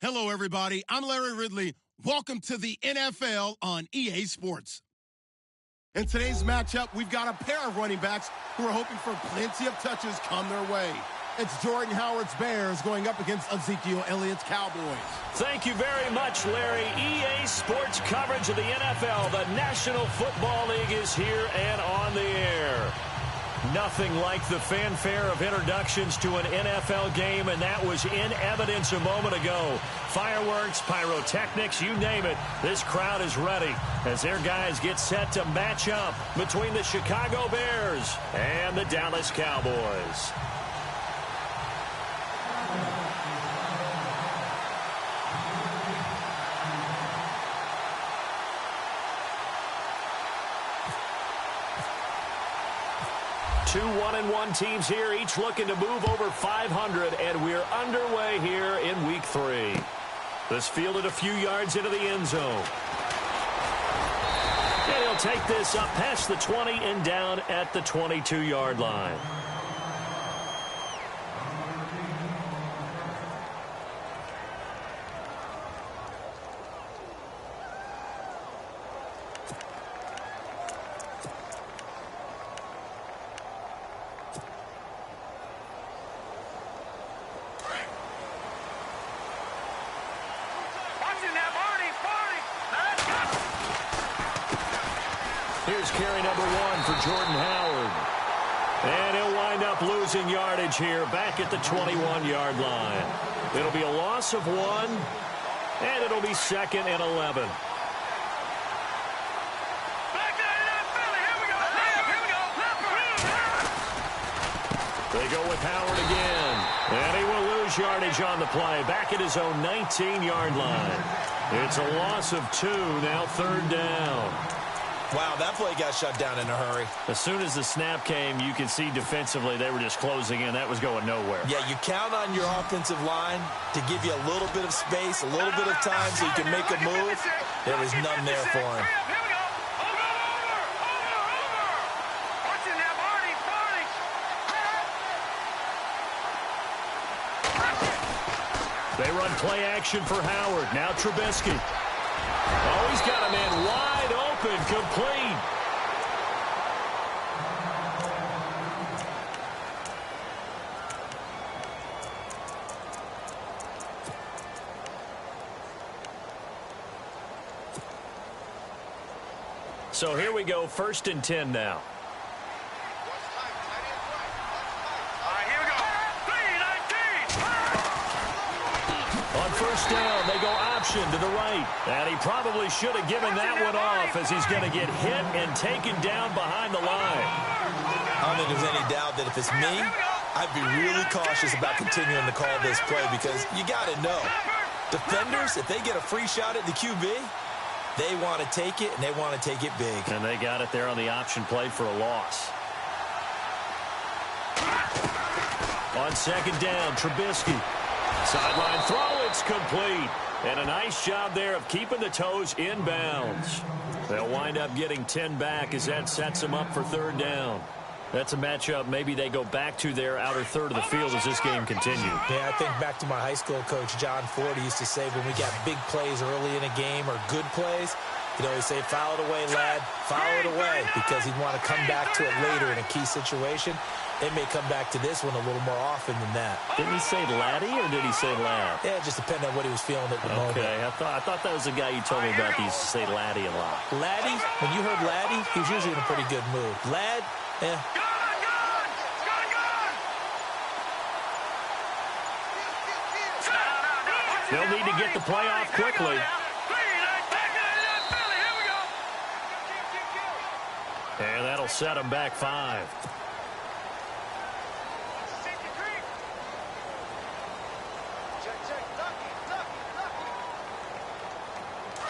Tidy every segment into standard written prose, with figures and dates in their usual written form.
Hello, everybody. I'm Larry Ridley. Welcome to the NFL on EA Sports. In today's matchup, we've got a pair of running backs who are hoping for plenty of touches come their way. It's Jordan Howard's Bears going up against Ezekiel Elliott's Cowboys. Thank you very much, Larry. EA Sports coverage of the NFL. The National Football League is here and on the air. Nothing like the fanfare of introductions to an NFL game, and that was in evidence a moment ago. Fireworks, pyrotechnics, you name it. This crowd is ready as their guys get set to match up between the Chicago Bears and the Dallas Cowboys. Two 1-1 teams here, each looking to move over 500, and we're underway here in Week 3. This fielded a few yards into the end zone. And he'll take this up past the 20 and down at the 22-yard line. Here's carry number 1 for Jordan Howard. And he'll wind up losing yardage here back at the 21-yard line. It'll be a loss of 1, and it'll be 2nd and 11. They go with Howard again. And he will lose yardage on the play back at his own 19-yard line. It's a loss of 2, now 3rd down. Wow, that play got shut down in a hurry. As soon as the snap came, you could see defensively they were just closing in. That was going nowhere. Yeah, you count on your offensive line to give you a little bit of space, a little bit of time so you can make a move. There was none there for him. They run play action for Howard. Now Trubisky. Oh, he's got a man wide open, complete. So here we go, 1st and 10 now. First down, they go option to the right. And he probably should have given that one off as he's going to get hit and taken down behind the line. I don't think there's any doubt that if it's me, I'd be really cautious about continuing to call this play because you got to know. Defenders, if they get a free shot at the QB, they want to take it, and they want to take it big. And they got it there on the option play for a loss. On 2nd down, Trubisky. Sideline throw, it's complete. And a nice job there of keeping the toes in bounds. They'll wind up getting 10 back as that sets them up for 3rd down. That's a matchup maybe they go back to their outer third of the field as this game continues. Yeah, I think back to my high school coach, John Ford. He used to say when we got big plays early in a game or good plays, he'd always say, foul it away, lad, foul it away, because he'd want to come back to it later in a key situation. They may come back to this one a little more often than that. Didn't he say laddie or did he say lad? Yeah, it just depended on what he was feeling at the moment. Okay, I thought that was the guy you told me about. He used to say laddie a lot. Laddie, when you heard laddie, he was usually in a pretty good mood. Lad, eh. They'll need to get the play off quickly. And that'll set them back 5.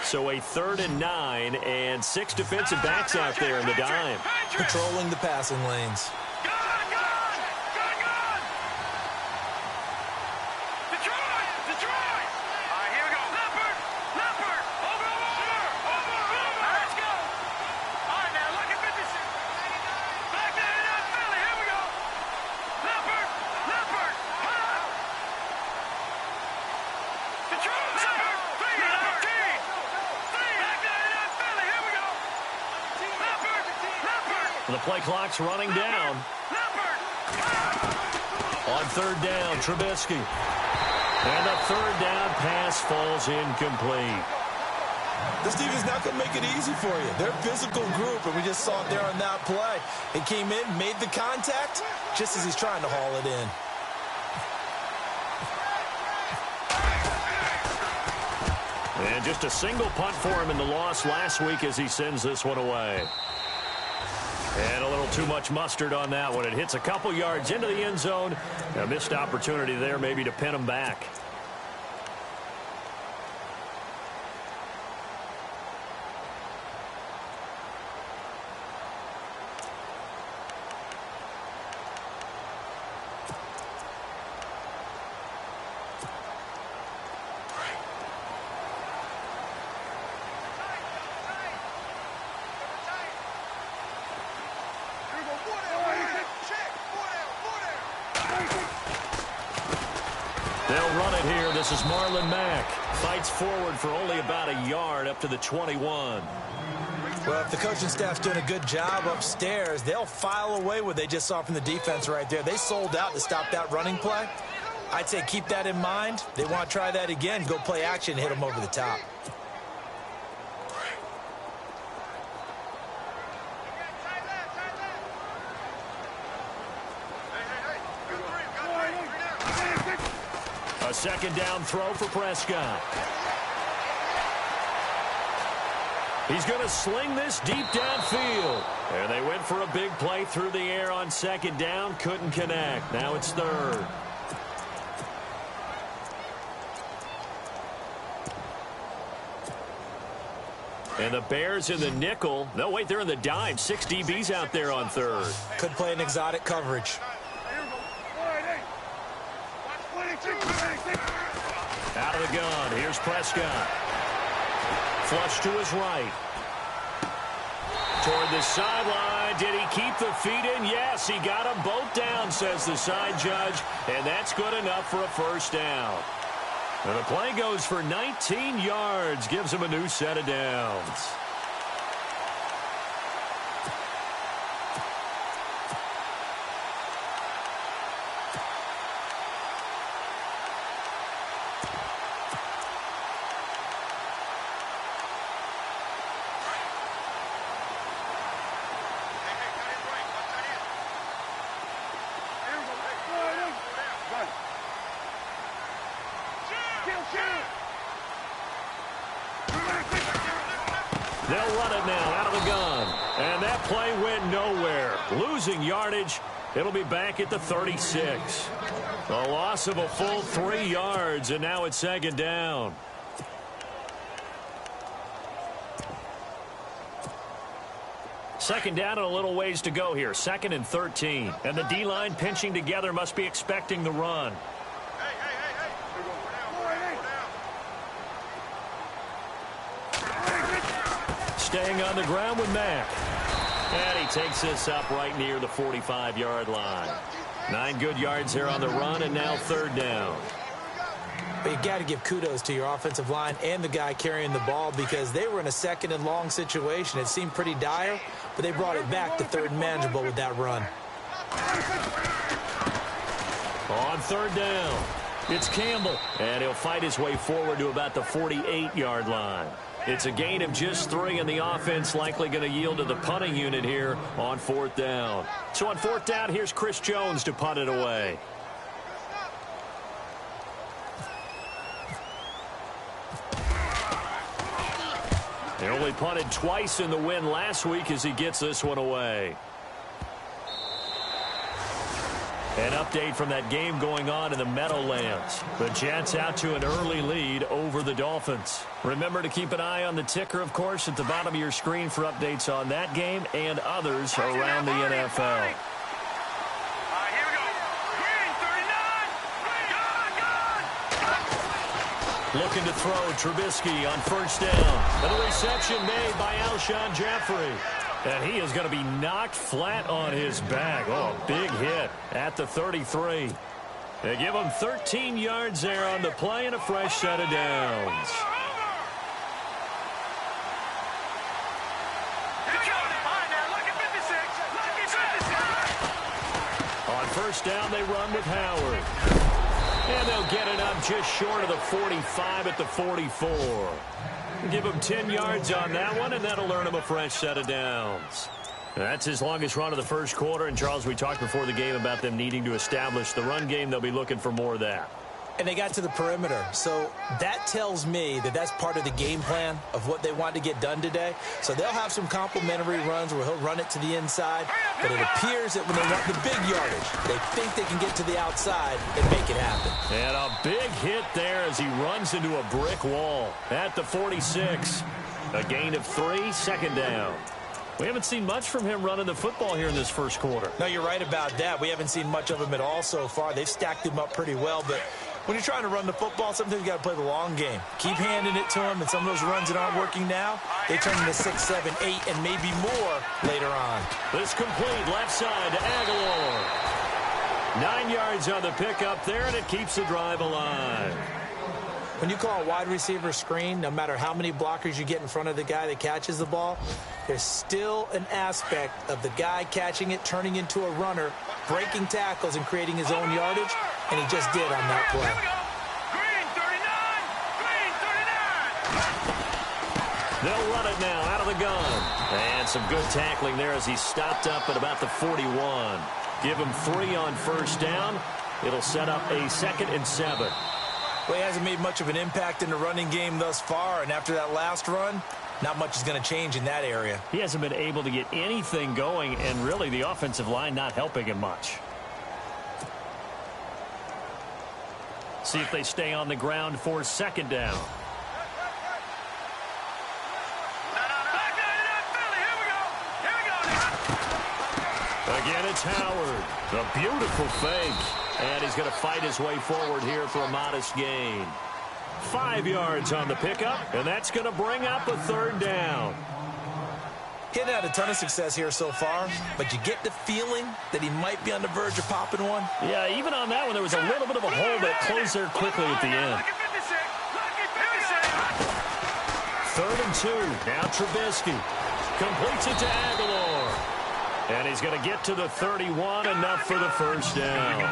So a 3rd and 9 and 6 defensive backs out there in the dime. Patrolling the passing lanes. Detroit! The play clock's running down. On third down, Trubisky. And the third down pass falls incomplete. This defense is not going to make it easy for you. They're a physical group, and we just saw it there on that play. He came in, made the contact, just as he's trying to haul it in. And just a single punt for him in the loss last week as he sends this one away. And a little too much mustard on that one. It hits a couple yards into the end zone. A missed opportunity there maybe to pin him back. They'll run it here. This is Marlon Mack. Fights forward for only about a yard up to the 21. Well, if the coaching staff's doing a good job upstairs, they'll file away what they just saw from the defense right there. They sold out to stop that running play. I'd say keep that in mind. They want to try that again, go play action and hit them over the top. A second down throw for Prescott. He's going to sling this deep downfield. And they went for a big play through the air on second down. Couldn't connect. Now it's third. And the Bears in the nickel. No, wait, they're in the dime. 6 DBs out there on third. Could play an exotic coverage. Out of the gun. Here's Prescott. Flush to his right. Toward the sideline. Did he keep the feet in? Yes, he got them both down, says the side judge. And that's good enough for a first down. And the play goes for 19 yards. Gives him a new set of downs. They'll run it now out of the gun. And that play went nowhere. Losing yardage. It'll be back at the 36. A loss of a full 3 yards, and now it's second down. Second down and a little ways to go here. 2nd and 13. And the D-line pinching together must be expecting the run. Staying on the ground with Mack. And he takes this up right near the 45-yard line. 9 good yards there on the run, and now third down. But you got to give kudos to your offensive line and the guy carrying the ball because they were in a 2nd and long situation. It seemed pretty dire, but they brought it back to 3rd and manageable with that run. On third down, it's Campbell, and he'll fight his way forward to about the 48-yard line. It's a gain of just 3, and the offense likely going to yield to the punting unit here on 4th down. So on 4th down, here's Chris Jones to punt it away. He only punted twice in the win last week as he gets this one away. An update from that game going on in the Meadowlands. The Jets out to an early lead over the Dolphins. Remember to keep an eye on the ticker, of course, at the bottom of your screen for updates on that game and others around the NFL. Looking to throw Trubisky on first down. And the reception made by Alshon Jeffrey. And he is going to be knocked flat on his back. Oh, big hit at the 33. They give him 13 yards there on the play and a fresh set of downs. first down, they run with Howard. And they'll get it up just short of the 45 at the 44. Give him 10 yards on that one, and that'll earn him a fresh set of downs. That's his longest run of the first quarter. And, Charles, we talked before the game about them needing to establish the run game. They'll be looking for more of that. And they got to the perimeter. So that tells me that that's part of the game plan of what they want to get done today. So they'll have some complimentary runs where he'll run it to the inside. But it appears that when they want the big yardage, they think they can get to the outside and make it happen. And a big hit there as he runs into a brick wall at the 46. A gain of 3, second down. We haven't seen much from him running the football here in this first quarter. No, you're right about that. We haven't seen much of him at all so far. They've stacked him up pretty well, but when you're trying to run the football, sometimes you got to play the long game. Keep handing it to him, and some of those runs that aren't working now, they turn into 6, 7, 8, and maybe more later on. This complete left side to Aguilar. 9 yards on the pickup there, and it keeps the drive alive. When you call a wide receiver screen, no matter how many blockers you get in front of the guy that catches the ball, there's still an aspect of the guy catching it, turning into a runner, breaking tackles and creating his own yardage, and he just did on that play. They'll run it now out of the gun. And some good tackling there as he stopped up at about the 41. Give him 3 on first down. It'll set up a 2nd and 7. Well, he hasn't made much of an impact in the running game thus far, and after that last run, not much is going to change in that area. He hasn't been able to get anything going, and really the offensive line not helping him much. See if they stay on the ground for second down. Again, it's Howard. A beautiful fake. And he's going to fight his way forward here for a modest gain. 5 yards on the pickup, and that's going to bring up a 3rd down. He hasn't had a ton of success here so far, but you get the feeling that he might be on the verge of popping one. Yeah, even on that one, there was a little bit of a hole that closed there quickly at the end. 3rd and 2. Now Trubisky completes it to Aguilar. And he's going to get to the 31, enough for the first down.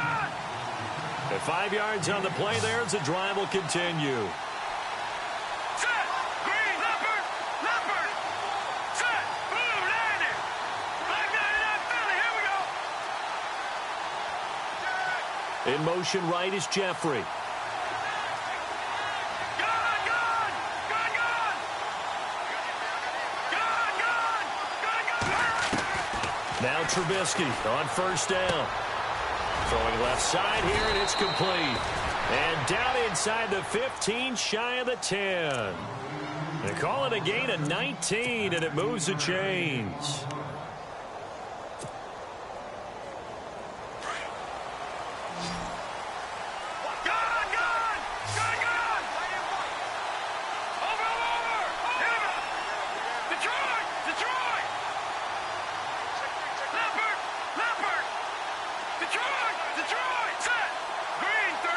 At 5 yards on the play there as the drive will continue. In motion right is Jeffrey. Now Trubisky on first down. Throwing left side here, and it's complete. And down inside the 15, shy of the 10. They call it a gain of 19, and it moves the chains.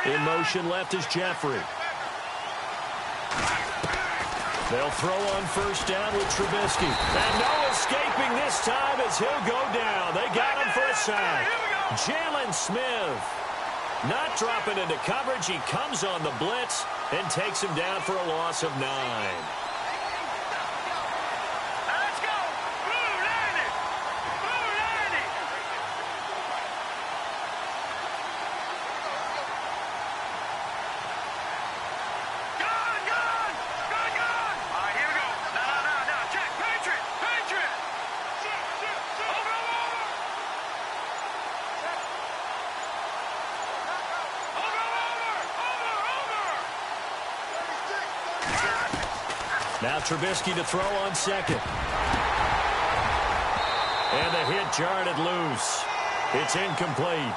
In motion left is Jeffrey. They'll throw on first down with Trubisky. And no escaping this time as he'll go down. They got him for a sack. Jalen Smith not dropping into coverage. He comes on the blitz and takes him down for a loss of 9. Now Trubisky to throw on second. And the hit jarred it loose. It's incomplete.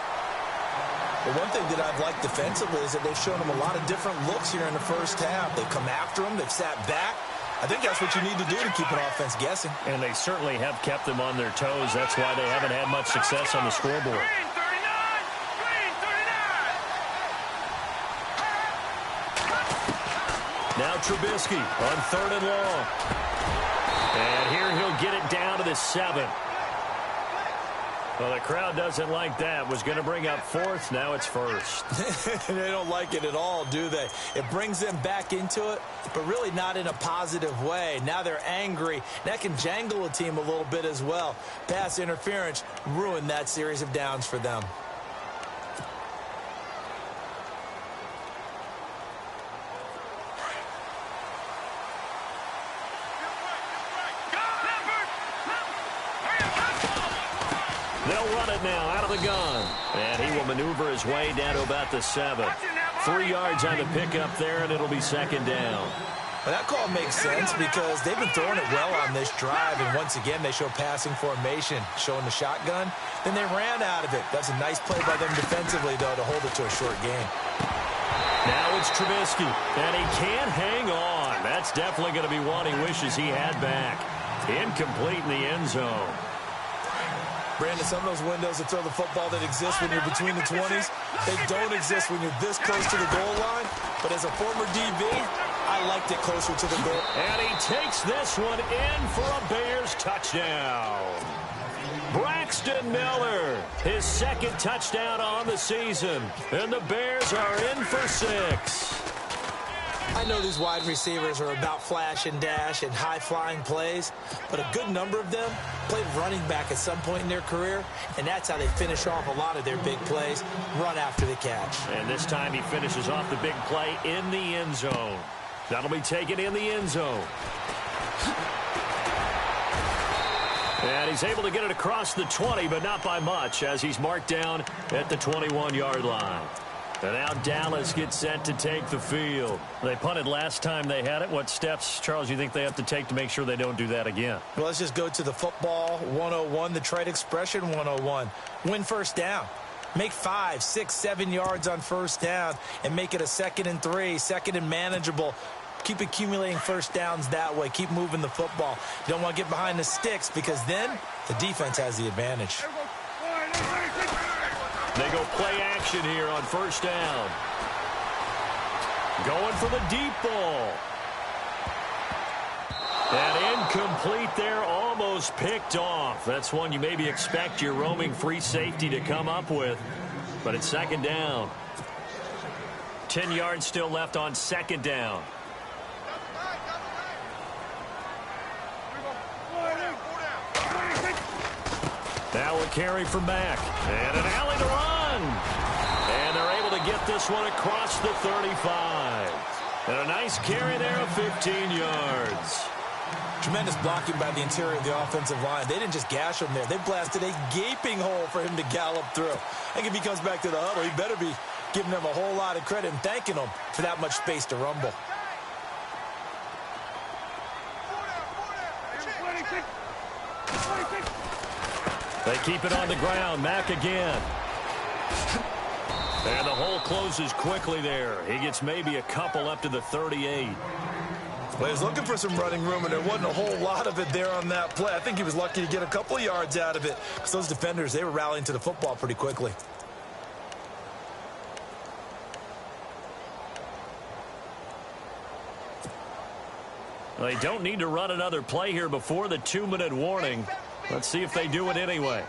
Well, one thing that I've liked defensively is that they've shown him a lot of different looks here in the first half. They've come after him. They've sat back. I think that's what you need to do to keep an offense guessing. And they certainly have kept them on their toes. That's why they haven't had much success on the scoreboard. Now Trubisky on 3rd and long. And here he'll get it down to the 7. Well, the crowd doesn't like that. Was going to bring up fourth. Now it's first. They don't like it at all, do they? It brings them back into it, but really not in a positive way. Now they're angry. That can jangle a team a little bit as well. Pass interference ruined that series of downs for them. They'll run it now out of the gun. And he will maneuver his way down to about the 7. 3 yards on the pickup there, and it'll be second down. Well, that call makes sense because they've been throwing it well on this drive, and once again, they show passing formation, showing the shotgun. Then they ran out of it. That's a nice play by them defensively, though, to hold it to a short game. Now it's Trubisky, and he can't hang on. That's definitely going to be one he wishes he had back. Incomplete in the end zone. Brandon, some of those windows to throw the football that exist when you're between the 20s, they don't exist when you're this close to the goal line. But as a former DB, I liked it closer to the goal. And he takes this one in for a Bears touchdown. Braxton Miller, his second touchdown on the season. And the Bears are in for 6. I know these wide receivers are about flash and dash and high-flying plays, but a good number of them played running back at some point in their career, and that's how they finish off a lot of their big plays, run after the catch. And this time he finishes off the big play in the end zone. That'll be taken in the end zone. And he's able to get it across the 20, but not by much, as he's marked down at the 21-yard line. And now Dallas gets set to take the field. They punted last time they had it. What steps, Charles, you think they have to take to make sure they don't do that again? Well, let's just go to the football 101, the trade expression 101. Win first down. Make 5, 6, 7 yards on first down and make it a 2nd and 3, 2nd and manageable. Keep accumulating first downs that way. Keep moving the football. You don't want to get behind the sticks because then the defense has the advantage. They go play action here on first down. Going for the deep ball. And incomplete there, almost picked off. That's one you maybe expect your roaming free safety to come up with. But it's second down. 10 yards still left on second down. Now a carry from back. And an alley to run. And they're able to get this one across the 35. And a nice carry there of 15 yards. Tremendous blocking by the interior of the offensive line. They didn't just gash him there. They blasted a gaping hole for him to gallop through. I think if he comes back to the huddle, he better be giving them a whole lot of credit and thanking them for that much space to rumble. They keep it on the ground. Mack again. And the hole closes quickly there. He gets maybe a couple up to the 38. Well, he was looking for some running room, and there wasn't a whole lot of it there on that play. I think he was lucky to get a couple of yards out of it because those defenders, they were rallying to the football pretty quickly. They don't need to run another play here before the 2-minute warning. Let's see if they do it anyway.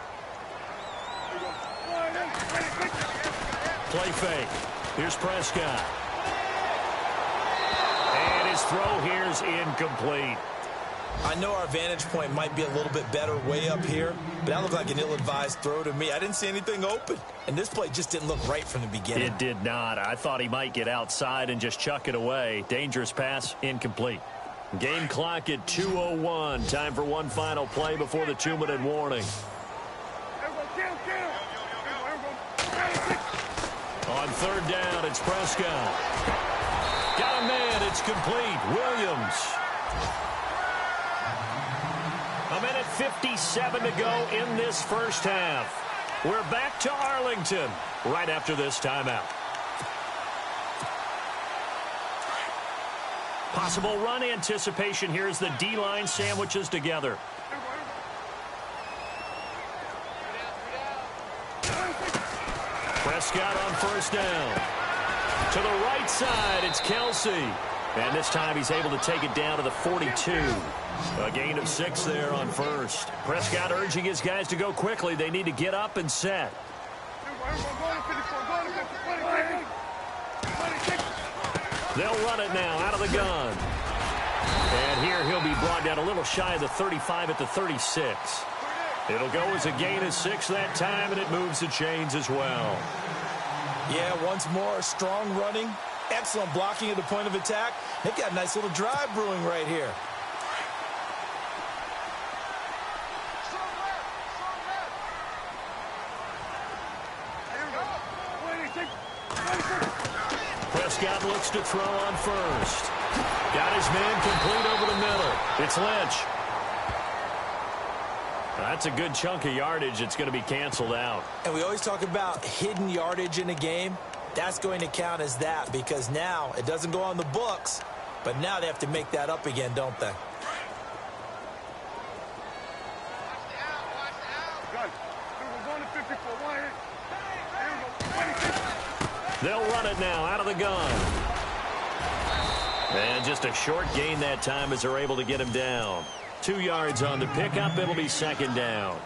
Play fake. Here's Prescott. And his throw here's incomplete. I know our vantage point might be a little bit better way up here, but that looked like an ill-advised throw to me. I didn't see anything open, and this play just didn't look right from the beginning. It did not. I thought he might get outside and just chuck it away. Dangerous pass, incomplete. Game clock at 2:01. Time for one final play before the 2-minute warning. On third down, it's Prescott. Got a man, it's complete. Williams. A minute 57 to go in this first half. We're back to Arlington right after this timeout. Possible run anticipation here as the D-line sandwiches together. Prescott on first down. To the right side, it's Kelsey. And this time he's able to take it down to the 42. A gain of 6 there on first. Prescott urging his guys to go quickly. They need to get up and set. They'll run it now out of the gun. And here he'll be brought down a little shy of the 35 at the 36. It'll go as a gain of 6 that time, and it moves the chains as well. Yeah, once more, strong running, excellent blocking at the point of attack. They've got a nice little drive brewing right here. Prescott looks to throw on first. Got his man complete over the middle. It's Lynch. That's a good chunk of yardage. It's going to be canceled out. And we always talk about hidden yardage in a game. That's going to count as that because now it doesn't go on the books, but now they have to make that up again, don't they? They'll run it now out of the gun. And just a short gain that time as they're able to get him down. 2 yards on the pickup. It'll be second down.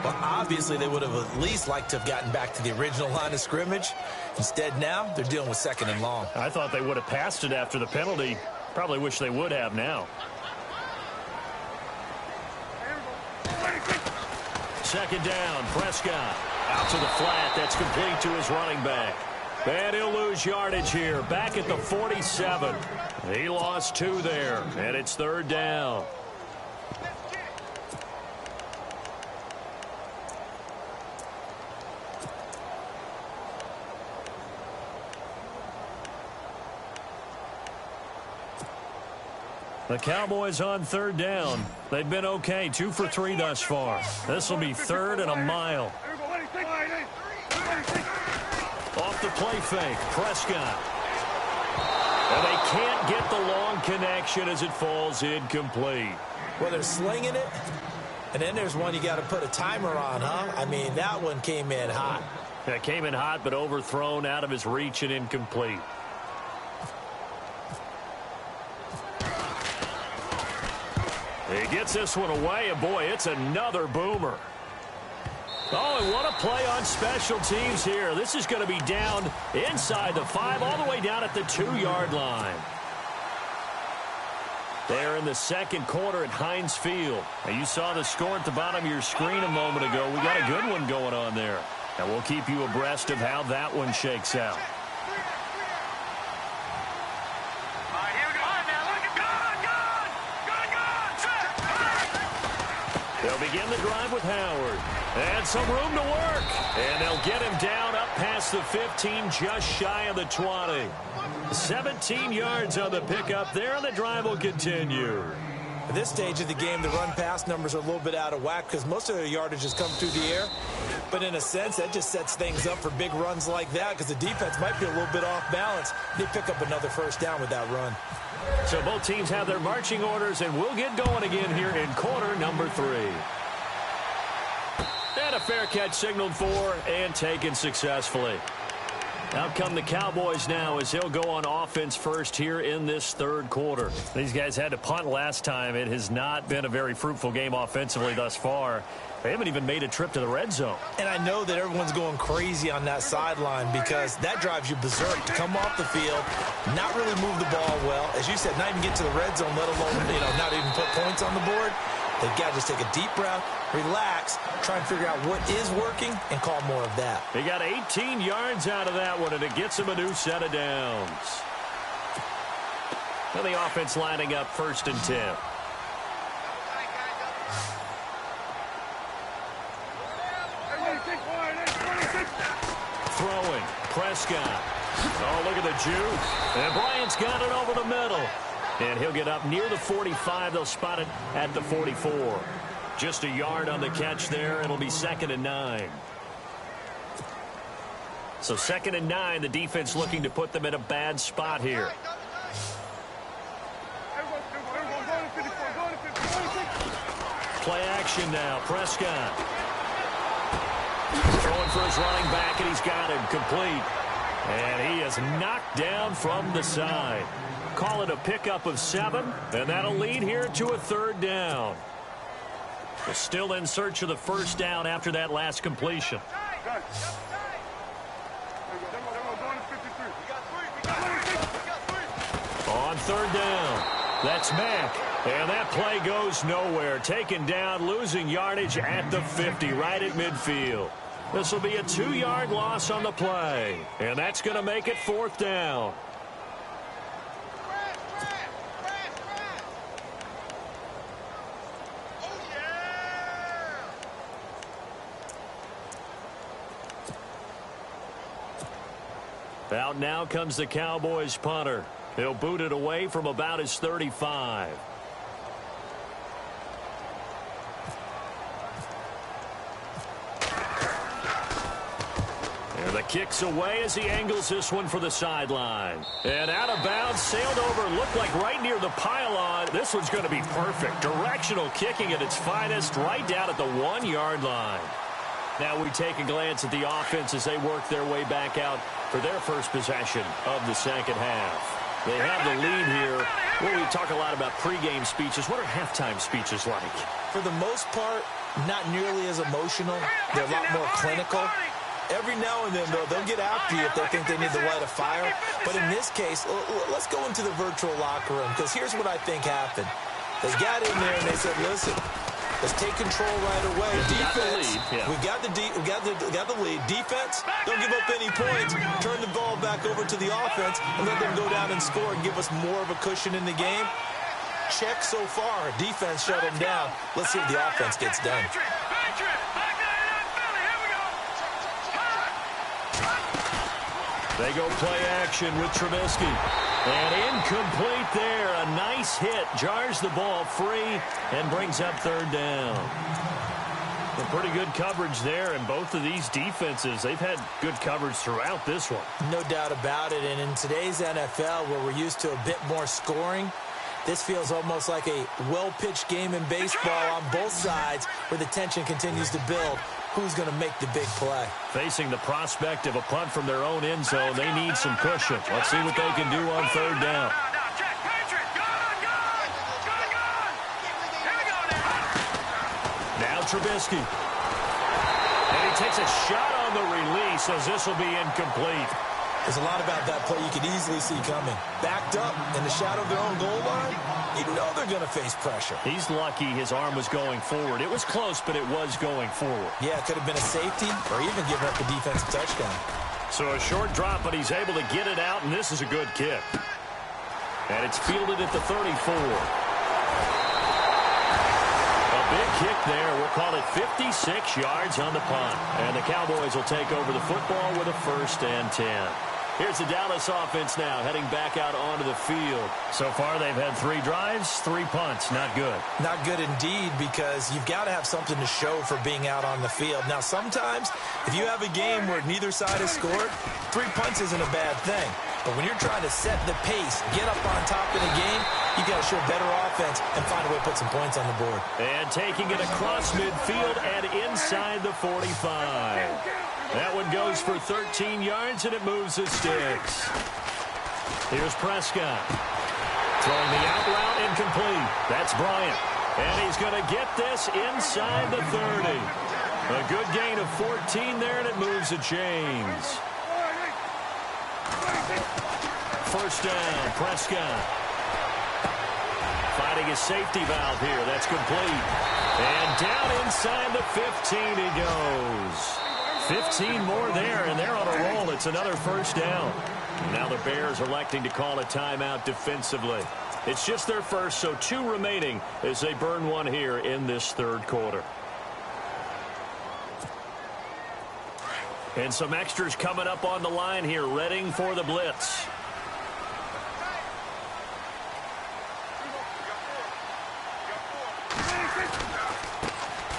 Well, obviously they would have at least liked to have gotten back to the original line of scrimmage. Instead now they're dealing with second and long. I thought they would have passed it after the penalty. Probably wish they would have now. Second down, Prescott. Out to the flat. That's complete to his running back. And he'll lose yardage here. Back at the 47. He lost 2 there. And it's third down. The Cowboys on third down. They've been okay. 2 for 3 thus far. This will be third and a mile. Off the play fake, Prescott. And they can't get the long connection as it falls incomplete. Well, they're slinging it, and then there's one you got to put a timer on, huh? I mean, that one came in hot. That came in hot, but overthrown, out of his reach, and incomplete. He gets this one away, and boy, it's another boomer. Oh, and what a play on special teams here. This is going to be down inside the 5, all the way down at the 2-yard line. There in the second quarter at Heinz Field. Now, you saw the score at the bottom of your screen a moment ago. We got a good one going on there. And we'll keep you abreast of how that one shakes out. They'll begin the drive with Howard. And some room to work. And they'll get him down up past the 15, just shy of the 20. 17 yards on the pickup there, and the drive will continue. At this stage of the game, the run-pass numbers are a little bit out of whack because most of their yardage has come through the air. But in a sense, that just sets things up for big runs like that because the defense might be a little bit off balance. They pick up another first down with that run. So both teams have their marching orders, and we'll get going again here in quarter number 3. And a fair catch signaled for and taken successfully. Out come the Cowboys now as he'll go on offense first here in this third quarter. These guys had to punt last time. It has not been a very fruitful game offensively thus far. They haven't even made a trip to the red zone. And I know that everyone's going crazy on that sideline because that drives you berserk to come off the field, not really move the ball well. As you said, not even get to the red zone, let alone, not even put points on the board. They've got to just take a deep breath, relax, try and figure out what is working, and call more of that. They got 18 yards out of that one, and it gets them a new set of downs. And the offense lining up 1st and 10. Throwing, Prescott. Oh, look at the juke. And Bryant's got it over the middle. And he'll get up near the 45. They'll spot it at the 44. Just a yard on the catch there. It'll be 2nd and 9. So 2nd and 9, the defense looking to put them in a bad spot here. Play action now. Prescott. Throwing for his running back, and he's got him complete. And he is knocked down from the side. Call it a pickup of 7, and that'll lead here to a 3rd down. We're still in search of the 1st down after that last completion. On 3rd down, that's Mack. And that play goes nowhere. Taken down, losing yardage at the 50, right at midfield. This will be a 2-yard loss on the play. And that's going to make it 4th down. Out now comes the Cowboys punter. He'll boot it away from about his 35. And the kick's away as he angles this one for the sideline. And out of bounds, sailed over, looked like right near the pylon. This one's going to be perfect. Directional kicking at its finest, right down at the 1-yard line. Now we take a glance at the offense as they work their way back out for their first possession of the second half. They have the lead here. Well, we talk a lot about pregame speeches. What are halftime speeches like? For the most part, not nearly as emotional. They're a lot more clinical. Every now and then, though, they'll get after you if they think they need to light a fire. But in this case, let's go into the virtual locker room, because here's what I think happened. They got in there and they said, listen, let's take control right away. Defense, we've got the lead. Defense, don't give up any points. Turn the ball back over to the offense and let them go down and score and give us more of a cushion in the game. Check so far. Defense shut them down. Let's see if the offense gets done. They go play action with Trubisky. And incomplete there. A nice hit. Jars the ball free and brings up 3rd down. A pretty good coverage there. And both of these defenses, they've had good coverage throughout this one. No doubt about it. And in today's NFL, where we're used to a bit more scoring, this feels almost like a well-pitched game in baseball on both sides where the tension continues to build. Who's going to make the big play? Facing the prospect of a punt from their own end zone, they need some cushion. Let's see what they can do on 3rd down. Now Trubisky. And he takes a shot on the release as this will be incomplete. There's a lot about that play you could easily see coming. Backed up in the shadow of their own goal line, you know they're going to face pressure. He's lucky his arm was going forward. It was close, but it was going forward. Yeah, it could have been a safety or even giving up a defensive touchdown. So a short drop, but he's able to get it out, and this is a good kick. And it's fielded at the 34. A big kick there. We'll call it 56 yards on the punt. And the Cowboys will take over the football with a 1st and 10. Here's the Dallas offense now, heading back out onto the field. So far, they've had 3 drives, 3 punts. Not good. Not good indeed, because you've got to have something to show for being out on the field. Now, sometimes, if you have a game where neither side has scored, 3 punts isn't a bad thing. But when you're trying to set the pace, get up on top in a game, you got to show better offense and find a way to put some points on the board. And taking it across midfield and inside the 45. That one goes for 13 yards, and it moves the sticks. Here's Prescott. Throwing the out route incomplete. That's Bryant. And he's going to get this inside the 30. A good gain of 14 there, and it moves the chains. 1st down, Prescott. Finding his safety valve here. That's complete. And down inside the 15 he goes. 15 more there, and they're on a roll. It's another 1st down. Now the Bears electing to call a timeout defensively. It's just their first, so 2 remaining as they burn one here in this 3rd quarter. And some extras coming up on the line here, readying for the blitz.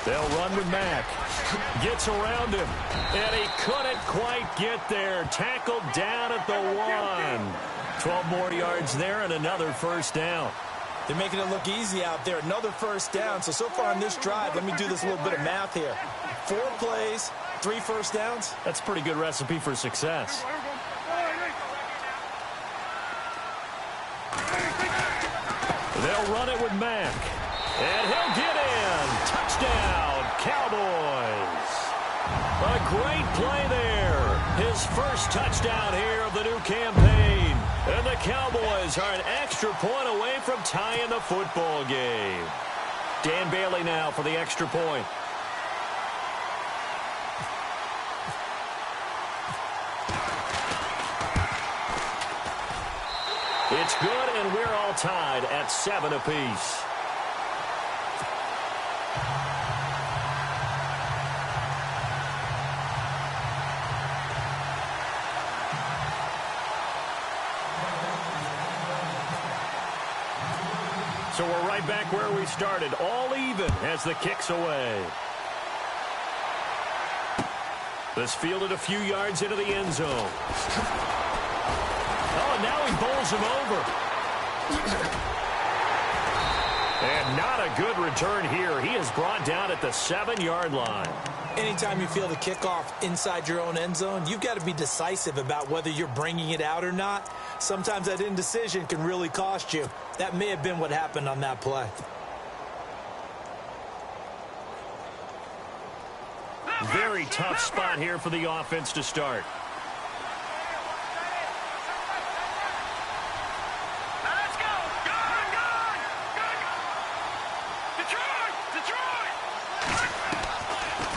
They'll run with Mack. Gets around him. And he couldn't quite get there. Tackled down at the 1. 12 more yards there and another 1st down. They're making it look easy out there. Another 1st down. So far on this drive, let me do this little bit of math here. 4 plays, 3 1st downs. That's a pretty good recipe for success. They'll run it with Mack. And he'll get in. Touchdown, Cowboys. A great play there. His first touchdown here of the new campaign. And the Cowboys are an extra point away from tying the football game. Dan Bailey now for the extra point. It's good, and we're all tied at 7 apiece. So we're right back where we started, all even as the kick's away. This fielded a few yards into the end zone. Oh, now he bowls him over. And not a good return here. He is brought down at the 7-yard line. Anytime you feel the kickoff inside your own end zone, you've got to be decisive about whether you're bringing it out or not. Sometimes that indecision can really cost you. That may have been what happened on that play. Very tough spot here for the offense to start.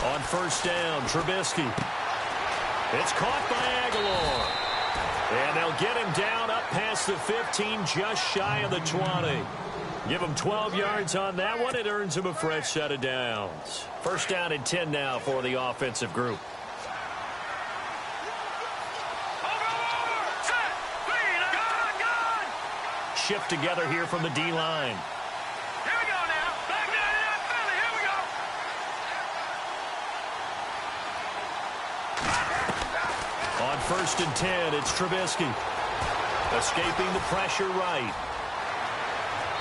On first down, Trubisky. It's caught by Aguilar. And they'll get him down up past the 15, just shy of the 20. Give him 12 yards on that one. It earns him a fresh set of downs. First down and 10 now for the offensive group. Shift together here from the D-line. On first and 10, it's Trubisky. Escaping the pressure right.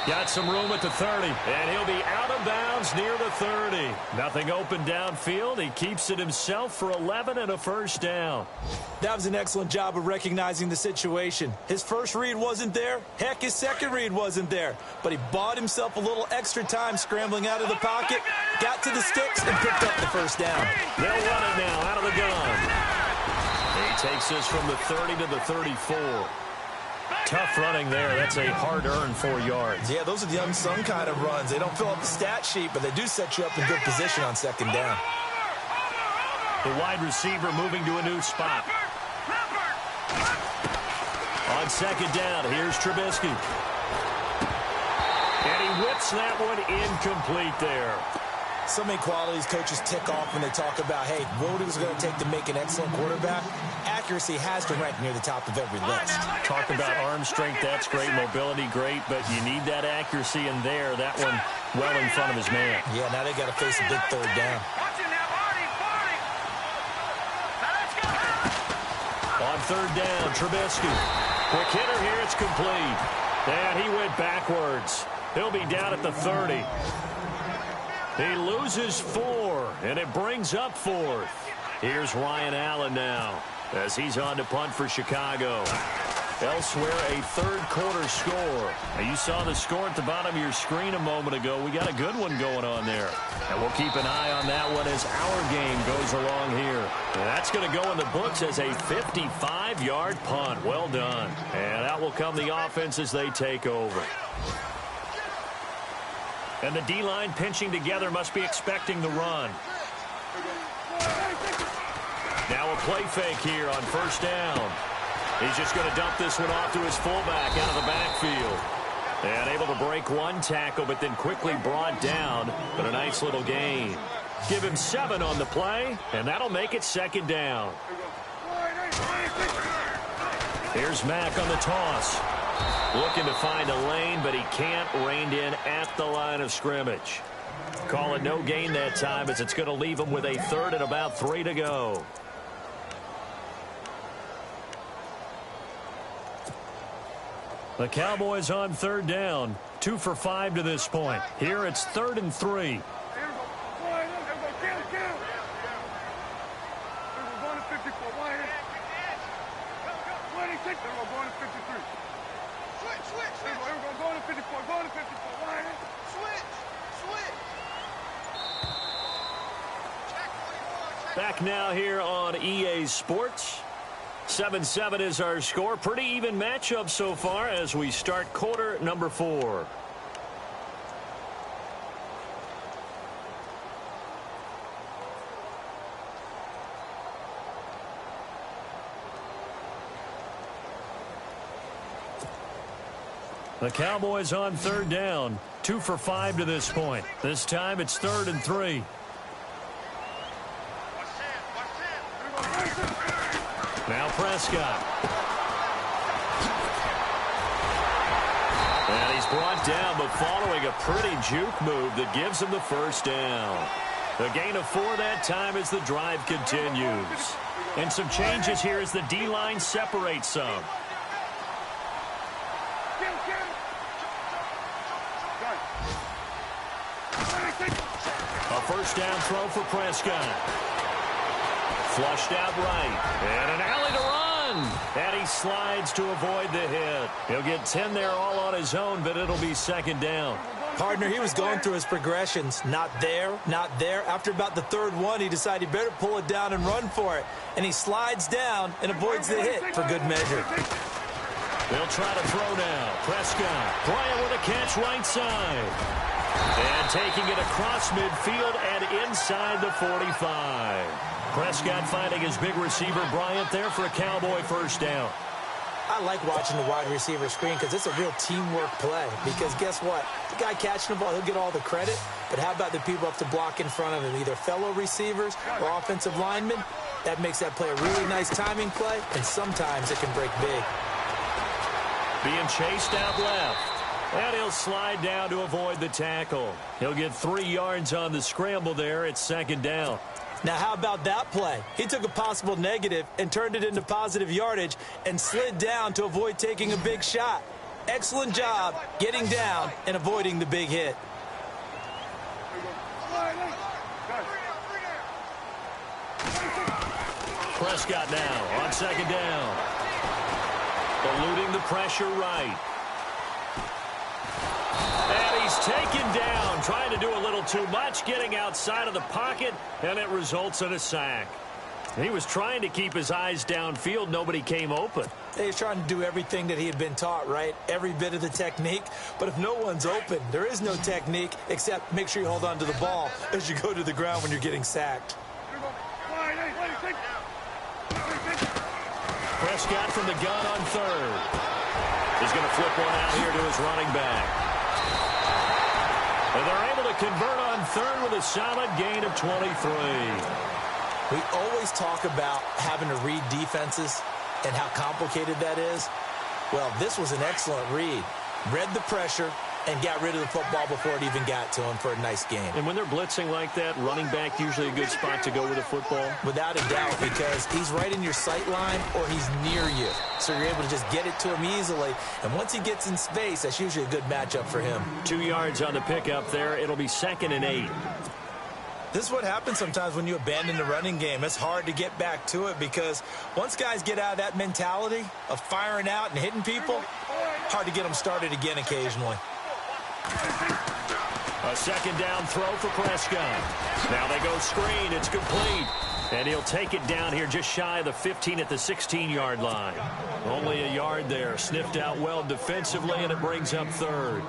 Got some room at the 30, and he'll be out of bounds near the 30. Nothing open downfield. He keeps it himself for 11 and a first down. That was an excellent job of recognizing the situation. His first read wasn't there. Heck, his second read wasn't there. But he bought himself a little extra time scrambling out of the pocket, got to the sticks, and picked up the first down. They'll run it now out of the gun. He takes this from the 30 to the 34. Tough running there. That's a hard-earned 4 yards. Yeah, those are the unsung kind of runs. They don't fill up the stat sheet, but they do set you up in good position on second down. The wide receiver moving to a new spot. On second down, here's Trubisky. And he whips that one incomplete there. So many qualities coaches tick off when they talk about, hey, what it was going to take to make an excellent quarterback. Accuracy has to rank near the top of every list. Talk about arm strength, that's great. Mobility, great, but you need that accuracy in there. That one well in front of his man. Yeah, now they got to face a big third down. On third down, Trubisky. Quick hitter here, it's complete. And he went backwards. He'll be down at the 30. He loses 4, and it brings up 4th. Here's Ryan Allen now as he's on to punt for Chicago. Elsewhere, a third-quarter score. Now, you saw the score at the bottom of your screen a moment ago. We got a good one going on there. And we'll keep an eye on that one as our game goes along here. And that's going to go in the books as a 55-yard punt. Well done. And out will come the offense as they take over. And the D-line pinching together must be expecting the run. Now a play fake here on first down. He's just going to dump this one off to his fullback out of the backfield. And able to break one tackle, but then quickly brought down. But a nice little gain. Give him 7 on the play, and that'll make it second down. Here's Mack on the toss. Looking to find a lane, but he can't. Reined in at the line of scrimmage. Call it no gain that time as it's going to leave him with a third and about 3 to go. The Cowboys on third down. 2 for 5 to this point. Here it's 3rd and 3. Switch. We're going to 54. Going to 54. Back now here on EA Sports. 7-7 is our score. Pretty even matchup so far as we start quarter number 4. The Cowboys on third down. 2 for 5 to this point. This time it's 3rd and 3. Now Prescott. And he's brought down, but following a pretty juke move that gives him the first down. A gain of 4 that time as the drive continues. And some changes here as the D-line separates some. A first down throw for Prescott. Flushed out right. And an alley to run. And he slides to avoid the hit. He'll get 10 there all on his own, but it'll be 2nd down. Partner, he was going through his progressions. Not there, not there. After about the 3rd one, he decided he better pull it down and run for it. And he slides down and avoids the hit for good measure. They'll try to throw now. Prescott. Bryant with a catch right side. And taking it across midfield and inside the 45. Prescott finding his big receiver Bryant there for a Cowboy first down. I like watching the wide receiver screen because it's a real teamwork play. Because guess what? The guy catching the ball, he'll get all the credit. But how about the people up to block in front of him, either fellow receivers or offensive linemen? That makes that play a really nice timing play, and sometimes it can break big. Being chased out left. And he'll slide down to avoid the tackle. He'll get 3 yards on the scramble there. It's 2nd down. Now, how about that play? He took a possible negative and turned it into positive yardage and slid down to avoid taking a big shot. Excellent job getting down and avoiding the big hit. Prescott now on 2nd down. Eluding the pressure right. And he's taken down, trying to do a little too much, getting outside of the pocket, and it results in a sack. He was trying to keep his eyes downfield. Nobody came open. He's trying to do everything that he had been taught, right? Every bit of the technique. But if no one's open, there is no technique except make sure you hold on to the ball as you go to the ground when you're getting sacked. Prescott from the gun on 3rd. He's going to flip one out here to his running back. And they're able to convert on 3rd with a solid gain of 23. We always talk about having to read defenses and how complicated that is. Well, this was an excellent read. Read the pressure and got rid of the football before it even got to him for a nice game. And when they're blitzing like that, running back usually a good spot to go with the football? Without a doubt, because he's right in your sight line or he's near you. So you're able to just get it to him easily. And once he gets in space, that's usually a good matchup for him. 2 yards on the pickup there. It'll be 2nd and 8. This is what happens sometimes when you abandon the running game. It's hard to get back to it because once guys get out of that mentality of firing out and hitting people, hard to get them started again occasionally. A 2nd down throw for Prescott. Now they go screen. It's complete. And he'll take it down here just shy of the 15 at the 16-yard line. Only a yard there. Sniffed out well defensively, and it brings up 3rd.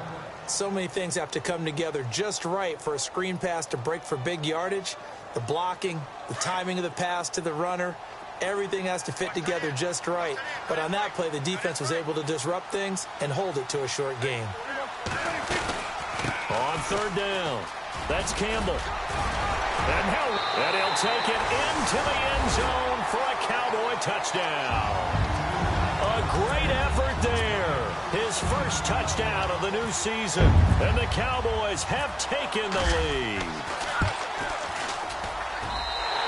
So many things have to come together just right for a screen pass to break for big yardage. The blocking, the timing of the pass to the runner, everything has to fit together just right. But on that play, the defense was able to disrupt things and hold it to a short gain. On 3rd down, that's Campbell. And he'll take it into the end zone for a Cowboy touchdown. A great effort there. His first touchdown of the new season. And the Cowboys have taken the lead.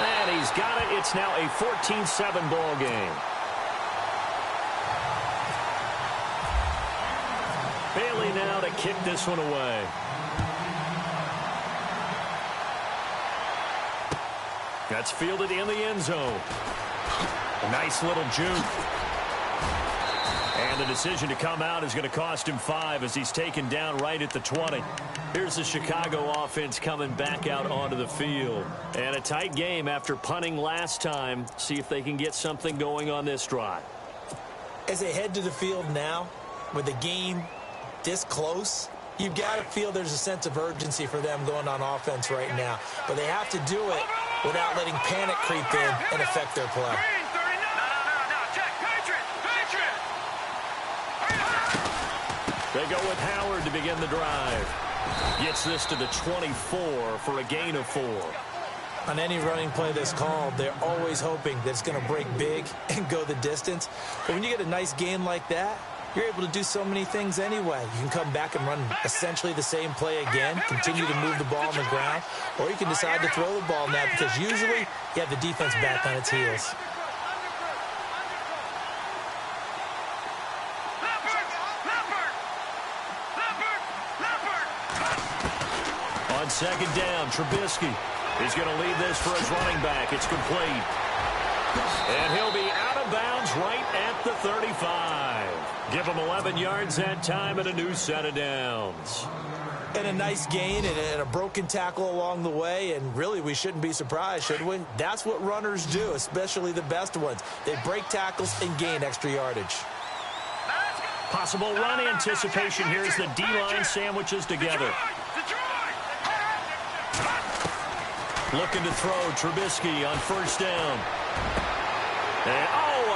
And he's got it. It's now a 14-7 ball game. Bailey now to kick this one away. That's fielded in the end zone. A nice little juke. And the decision to come out is going to cost him 5 as he's taken down right at the 20. Here's the Chicago offense coming back out onto the field. And a tight game after punting last time. See if they can get something going on this drive. As they head to the field now, with the game this close, you've got to feel there's a sense of urgency for them going on offense right now. But they have to do it without letting panic creep in and affect their play. They go with Howard to begin the drive. Gets this to the 24 for a gain of 4. On any running play that's called, they're always hoping that it's going to break big and go the distance. But when you get a nice game like that, you're able to do so many things anyway. You can come back and run essentially the same play again, continue to move the ball on the ground, or you can decide to throw the ball now because usually you have the defense back on its heels. On second down, Trubisky is going to lead this for his running back. It's complete. And he'll be out of bounds right at the 35. Give him 11 yards that time and a new set of downs. And a nice gain and a broken tackle along the way, and really we shouldn't be surprised, should we? That's what runners do, especially the best ones. They break tackles and gain extra yardage. Possible run anticipation here as the D-line sandwiches together. Looking to throw, Trubisky on first down. And,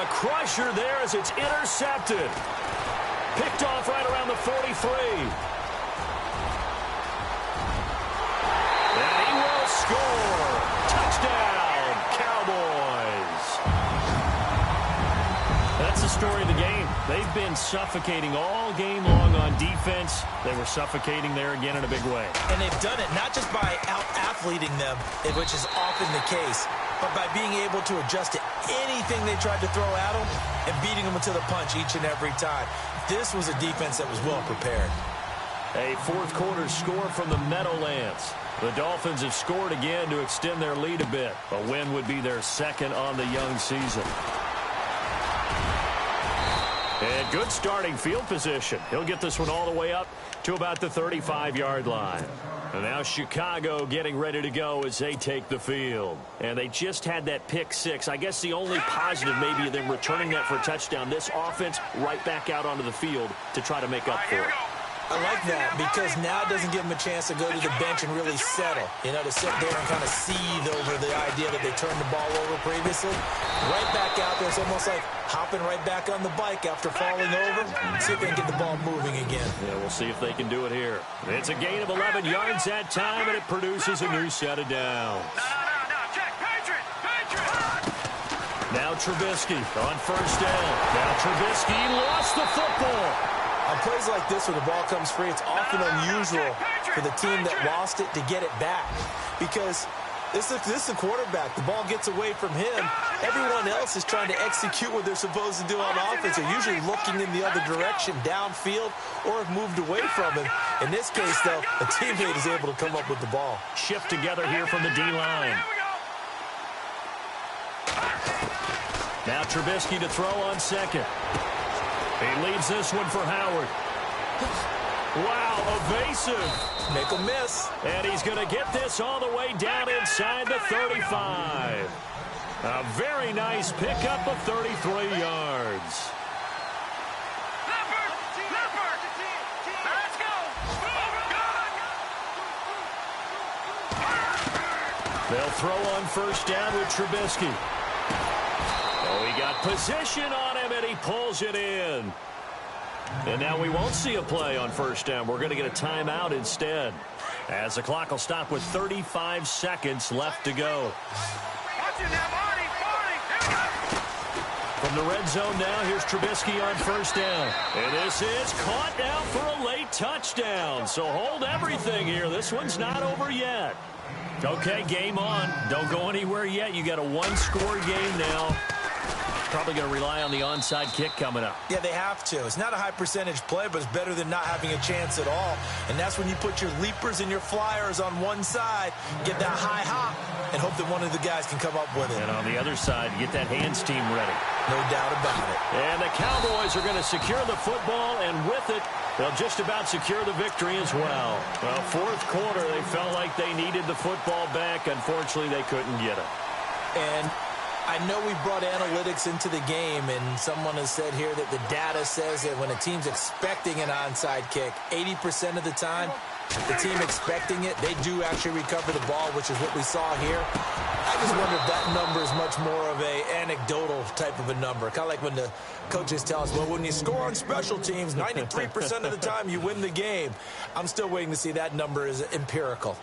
a crusher there as it's intercepted. Picked off right around the 43. And he will score. Touchdown, Cowboys. That's the story of the game. They've been suffocating all game long on defense. They were suffocating there again in a big way. And they've done it not just by out-athleting them, which is often the case, but by being able to adjust to anything they tried to throw at them and beating them to the punch each and every time. This was a defense that was well prepared. A fourth quarter score from the Meadowlands. The Dolphins have scored again to extend their lead a bit. A win would be their second on the young season. And good starting field position. He'll get this one all the way up to about the 35-yard line. And now Chicago getting ready to go as they take the field. And they just had that pick 6. I guess the only positive maybe of them returning that for a touchdown. This offense right back out onto the field to try to make up for it. I like that because now it doesn't give them a chance to go to the bench and really settle. You know, to sit there and kind of seethe over the idea that they turned the ball over previously. Right back out there. It's almost like hopping right back on the bike after falling over. See if they can get the ball moving again. Yeah, we'll see if they can do it here. It's a gain of 11 yards that time, and it produces a new set of downs. Now Trubisky on first down. Now Trubisky lost the football. On plays like this where the ball comes free, it's often unusual for the team that lost it to get it back. Because this is the quarterback. The ball gets away from him. Everyone else is trying to execute what they're supposed to do on offense. They're usually looking in the other direction, downfield, or have moved away from him. In this case, though, a teammate is able to come up with the ball. Shift together here from the D-line. Now Trubisky to throw on second. He leaves this one for Howard. Wow, evasive. Make a miss. And he's going to get this all the way down inside the 35. A very nice pickup of 33 yards. They'll throw on first down with Trubisky. Oh, he got position on him, and he pulls it in. And now we won't see a play on first down. We're going to get a timeout instead, as the clock will stop with 35 seconds left to go. From the red zone now, here's Trubisky on first down. And this is caught now for a late touchdown. So hold everything here. This one's not over yet. Okay, game on. Don't go anywhere yet. You got a one-score game now. Probably going to rely on the onside kick coming up. Yeah, they have to. It's not a high percentage play, but it's better than not having a chance at all. And that's when you put your leapers and your flyers on one side, get that high hop, and hope that one of the guys can come up with it. And on the other side, get that hands team ready. No doubt about it. And the Cowboys are going to secure the football, and with it, they'll just about secure the victory as well. Well, fourth quarter, they felt like they needed the football back. Unfortunately, they couldn't get it. And I know we brought analytics into the game, and someone has said here that the data says that when a team's expecting an onside kick, 80% of the time, the team expecting it, they do actually recover the ball, which is what we saw here. I just wonder if that number is much more of a anecdotal type of a number. Kind of like when the coaches tell us, well, when you score on special teams, 93% of the time you win the game. I'm still waiting to see that number is empirical.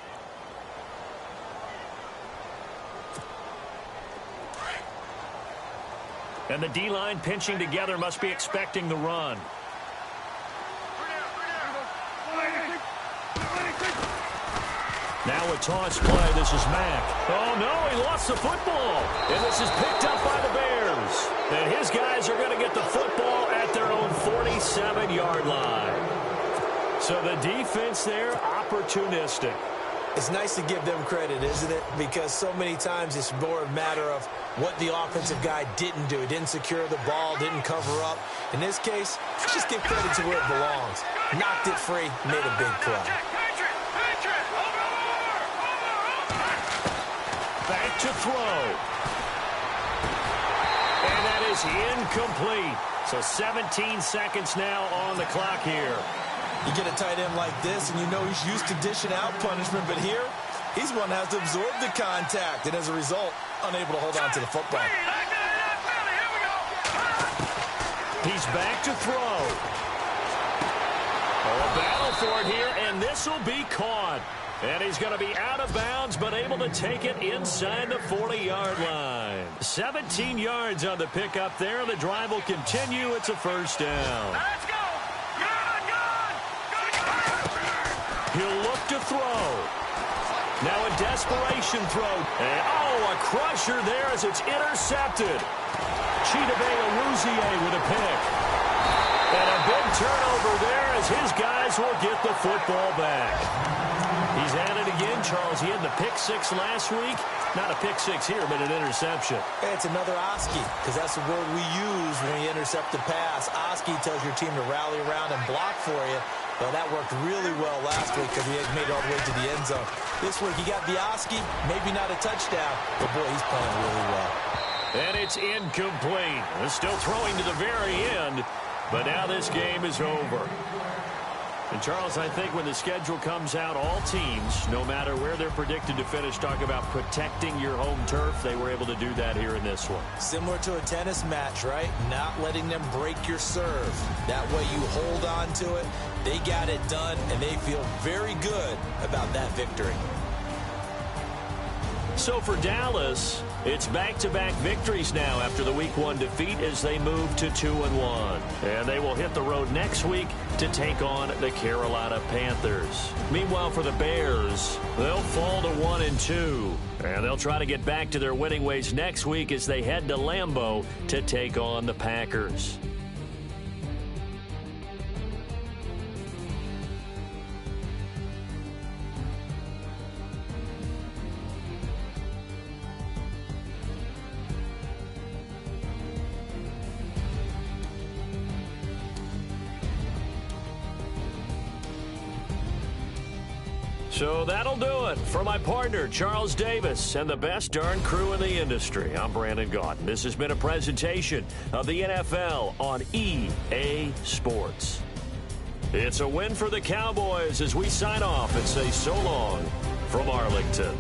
And the D-line pinching together must be expecting the run. Now a toss play. This is Mack. Oh, no, he lost the football. And this is picked up by the Bears. And his guys are going to get the football at their own 47-yard line. So the defense there, opportunistic. It's nice to give them credit, isn't it? Because so many times it's more a matter of what the offensive guy didn't do. He didn't secure the ball, didn't cover up. In this case, just give credit to where it belongs. Knocked it free, made a big play. Back to throw. And that is incomplete. So 17 seconds now on the clock here. You get a tight end like this, and you know he's used to dishing out punishment, but here, he's one that has to absorb the contact, and as a result, unable to hold on to the football. He's back to throw. Oh, a battle for it here, and this will be caught. And he's going to be out of bounds, but able to take it inside the 40-yard line. 17 yards on the pickup there. The drive will continue. It's a first down. Let's go. He'll look to throw. Now a desperation throw. And, oh, a crusher there as it's intercepted. Chidobe with a pick. And a big turnover there as his guys will get the football back. He's at it again, Charles. He had the pick six last week. Not a pick six here, but an interception. Hey, it's another Oski, because that's the word we use when you intercept a pass. Oski tells your team to rally around and block for you. Well, that worked really well last week because he had made it all the way to the end zone. This week, he got the Oski, maybe not a touchdown, but boy, he's playing really well. And it's incomplete. They're still throwing to the very end, but now this game is over. And, Charles, I think when the schedule comes out, all teams, no matter where they're predicted to finish, talk about protecting your home turf. They were able to do that here in this one. Similar to a tennis match, right? Not letting them break your serve. That way you hold on to it. They got it done, and they feel very good about that victory. So for Dallas, it's back-to-back victories now after the Week 1 defeat as they move to 2-1. And they will hit the road next week to take on the Carolina Panthers. Meanwhile, for the Bears, they'll fall to 1-2. And they'll try to get back to their winning ways next week as they head to Lambeau to take on the Packers. So that'll do it for my partner, Charles Davis, and the best darn crew in the industry. I'm Brandon Gaudin. This has been a presentation of the NFL on EA Sports. It's a win for the Cowboys as we sign off and say so long from Arlington.